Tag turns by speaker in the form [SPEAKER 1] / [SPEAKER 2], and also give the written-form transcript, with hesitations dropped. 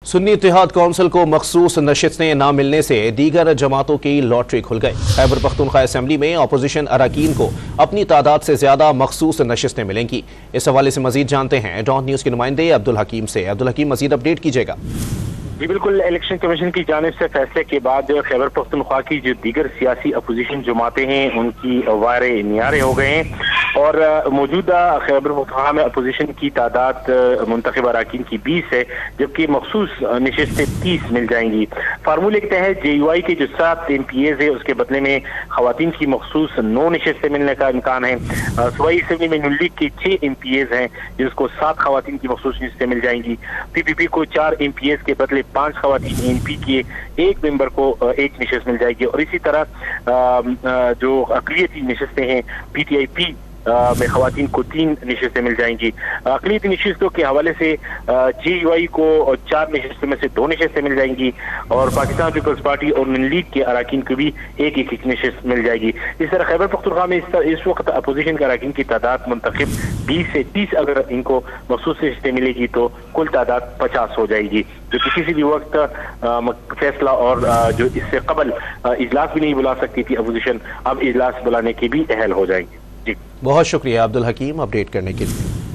[SPEAKER 1] सुन्नी इत्तेहाद council को मखसूस नशिस्तें न मिलने से दीगर जमातों की लॉटरी खुल गई। खैबर पख्तूनख्वा असेंबली में अपोजिशन अरकान को अपनी तादाद से ज्यादा मखसूस नशिस्तें मिलेंगी। इस हवाले से मजीद जानते हैं डॉन न्यूज के नुमाइंदे अब्दुल हकीम से। अब्दुल हकीम, मजीद अपडेट कीजिएगा।
[SPEAKER 2] जी बिल्कुल, इलेक्शन कमीशन की जानिब से फैसले के बाद खैबर पख्तूनख्वा की जो दीगर सियासी अपोजिशन जमातें हैं उनकी वारे नियारे हो गए हैं और मौजूदा खैबर पख्तूनख्वा में अपोजिशन की तादाद मुंतखब अरकान की 20 है, जबकि मखसूस नशिस्तें 30 मिल जाएंगी। फार्मूले के तहत JUI के जो 7 MPAs है उसके बदले में खवातीन की मखसूस 9 नशिस्तें मिलने का इम्कान है। सूबाई असेंबली में नून लीग के 6 MPAs हैं जिसको 7 खवातीन की मखसूस नशिस्तें मिल जाएंगी। PPP को 4 MPAs के बदले 5 खवातीन MP के एक मेंबर को 1 नशिस्त मिल जाएगी और इसी तरह जो अक़लियती नशिस्तें हैं PTIP में खवातीन को 3 नशिस्तें मिल जाएंगी। अक़लियती नशिस्तों के हवाले से JUI को 4 नशिस्तों में से 2 नशिस्तें मिल जाएंगी और पाकिस्तान पीपल्स पार्टी और नून लीग के अरकान को भी एक नशिस्त मिल जाएगी। इस तरह खैबर पख्तूनख्वा में इस वक्त अपोजिशन के अरकान की तादाद मुंतखब 20 से 30 अगर इनको मखसूस नशिस्तें मिलेगी तो कुल तादाद 50 हो जाएगी, जो कि किसी भी वक्त फैसला और जो इससे कबल इजलास भी नहीं बुला सकती थी अपोजिशन, अब इजलास बुलाने के भी अहल हो जाएंगे। जी
[SPEAKER 1] बहुत शुक्रिया अब्दुल हकीम अपडेट करने के लिए।